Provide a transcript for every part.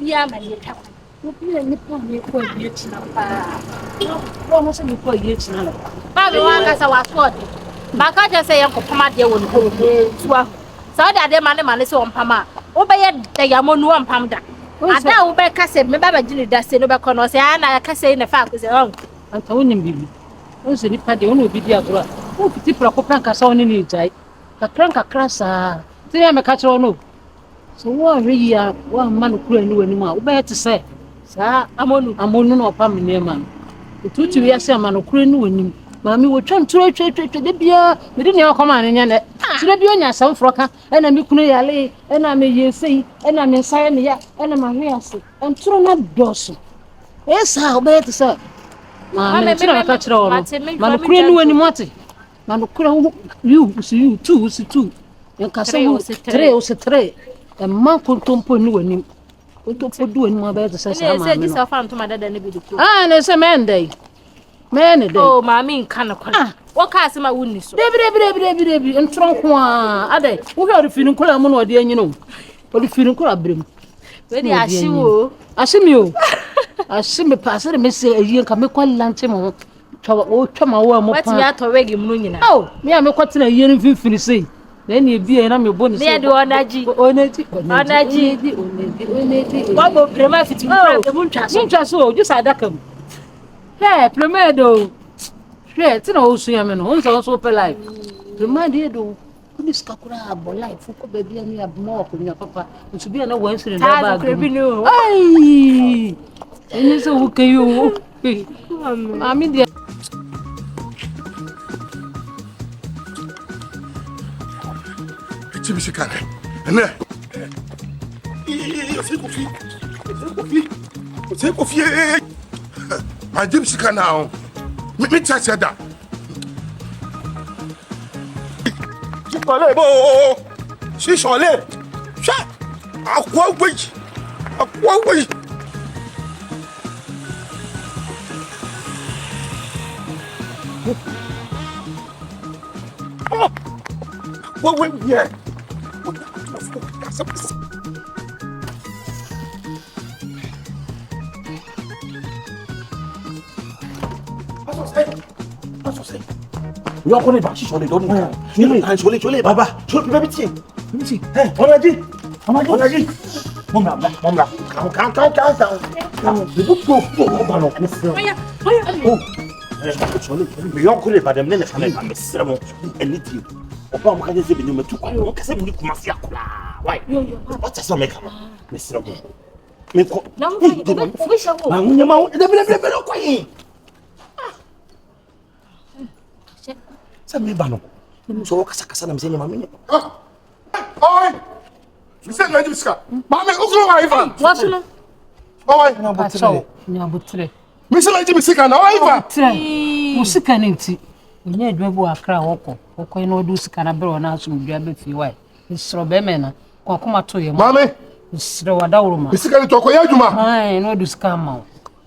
bia ma ye twa bia ni pa ni ko ye china pa wo mo se ni ko ye china la ba be wa ka sa wa so de ba ka je se ye ko pama de won ko tuwa so da de ma ne se on pama wo be ye da ya mo nu on pam da ada wo be ka se me ba ba gini da se no be ko no se ana ka se ne fa ko se on anta wonim bibi o se ni pa de won obi di agora o fiti pra ko pranka sa oni ni jai kakranka krasa ti ya me ka chiro no so wo hwe ya wo ma no kura ni wani ma wo be te se sa amonu no pa me ne ma tutu wi ase ma no kura ni wani mami wo twam tro de bia me de ne akoma ne nya ne tro bia onya sam froka ena me kunu yale ena me yesei ena me nsaye ne ya ena ma hwe ase entro na doso esa wo be te se mami tro ka chiro no ma no kura ni wani mate ma no kura you two nka se wo 3 e ma kontompo ni wani kontompo du wani ma be te se sa ma se ji sa fa ntoma dada ne bi du ko ne se mendai mene dai oh mami nka na kwana wo ka se ma wuni so debi ntron ko ade wo ga refini kola mo no de anyino o refini kola brem we di ashiwo ashimi o ashimi pasere me se eyi nka me kwalla ntemo o twama wo mo pa wati ya to wegi mu nyina oh me a me kwatena eyi ni finfini sei na ni ebie na me boni sei me de onaji wa bo prema fiti mu ntwa so ju sa dakam hey prema do hwe ti na o su ya me no on so pe life prema de do police kakura abo life ko be bia ni abmo ko nya papa nsu bia na wan sire da ba go ai eni so wo kayo ami de Chibishikane. Ene. C'est Kofi. Ma Chibishikana. Me chacha da. Tu parles bon. Si solé. Ça. À quoi oui? Oui, yeah. You are going to bash on the door. Chole, Baba. Chole, baby. Hey, on a dit. Mom, come. The book go for mais on connaît pas de mener ça mais c'est bon anything on peut me caser bien mais tout quoi on casse me commencer à coller ouais pas ça mec mais c'est bon mais quoi non mais ça va on y a mal de quoi ça me va non nous sommes kasa na mzee mami oi c'est là jusqu'à maman où va Ivan wasuna oi nyabutre Mr. Lady Misika na waiva. Musika ne nti. Onye adwa bu akra woko. Woko ina odu sika na bere na asum dua be fi wai. Isro be me na. Kwa kuma to ye mo. Mame. Isro wadawro ma. Misika ni toko ya adwuma. Ai na odu sika ma.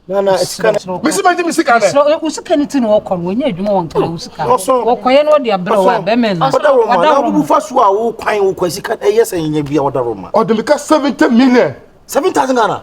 Na sika. Mr. Lady Misika na. Isro usika ni tin woko no onye adwuma won kala usika. Woko ye na odi abere wa be me na. Wadawro bu faso a wo kwan wo kwasika yes enya bia wadawro ma. Odemika 70 million. 7,000 Ghana.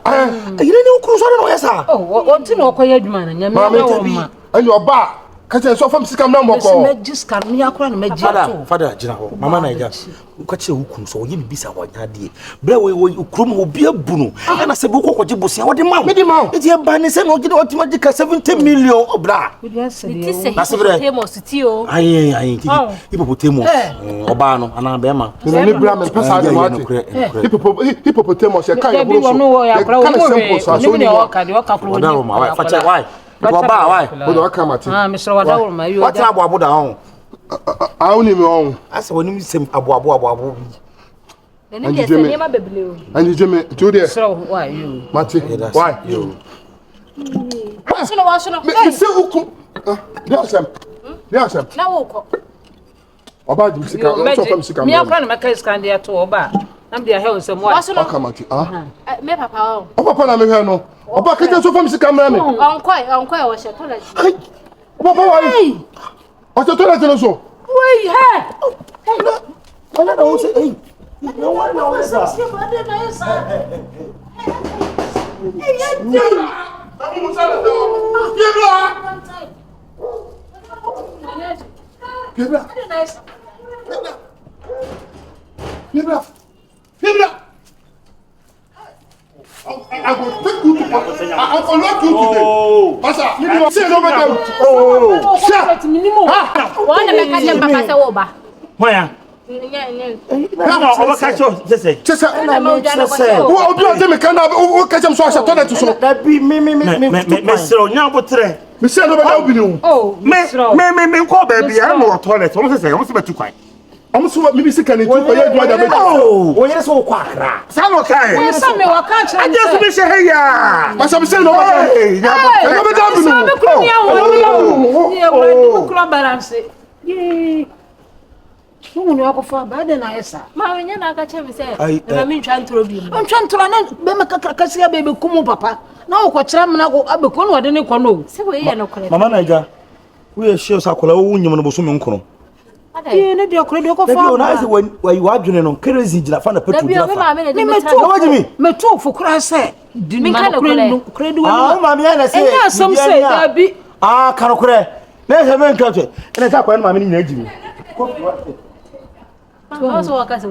You don't know so no yes ah. Oh, what tin woko ye adwuma na nyame na ma. Ani oba kache so fam sika mna moko. Megis kan me akora na megi ato. Father jina ho. Mama na ija. Ukache hukun so ye bibisa wanya de. Bre we ukrum obi abunu. Na se bu kokoje bosia wo de ma. Me de ma. E je ba ni se no gide automatic 70 million obra. Na se hippopotamus tio. Ai. Hippopotamus. Oba no ana be ma. Na ni bra me pesa de mo ate. Hippopotamus ya kan yo so. Ya kan simple so so ni o ka de o ka pro. Why? Facha why? Waba why? Odo aka mate. Mr. Wadawro ma yo. What abo da hon? Awuni mi on. Asa woni sem abo bi. Nene de se niema bebele o. Ani jeme to there. So why you? Mate. Why? You. Wasuna. Me se ukum. Dia sam. Na wo ko. Oba di sika, o so fam sika. Me akra na maka sika ndi ato oba. Nam dia he nsem wa. Aka mate. Me papa o. O papa na me hwe no. Oba kaje so fam sika mra me. Onkoi wo she toilet. Papa why? O se toilet no so. Wait, hey. Wala na o se hey. No wala na o se. I will take you to I will not you today. Pastor, you say no matter. Oh, sir. One make a jump papa say oba. Why? No, over catch you. Just say. Who do you think can who catch him so I told to so. That be me so nya botre. Me say no matter be no. Oh, me call baby. I know toilet. Almost say, almost be too quiet. Almost maybe say can you for you do that. Oh, we are so quackra. Some okay. we say me wa catch. I just be say here. But some say no matter. No matter be no. Yeah, we do balance. Yeah. Who know go for bad na esa. Ma we nya na ka che me say. Na me ntwa ntoro bi mu. Ntwa ntoro na be me kakakasi ya be kumu papa. Na wo ko kira me na go abeko no wode ne kwa no. Se we ye no kore. Mama Naija. We share sakola wo nyim no boso me nkono. Ye ne de okore de ko fa. Baby na say when you adwene no kerezi gina fa na petrol gina fa. Me me to fo kura say. Me ka no kore de wo. Ah, mama ya na say. Enya some say abi. Ah, ka no kore. Na say me ntwa twa. Ena say kwa mama ni nyina gimi. Also, what can I say?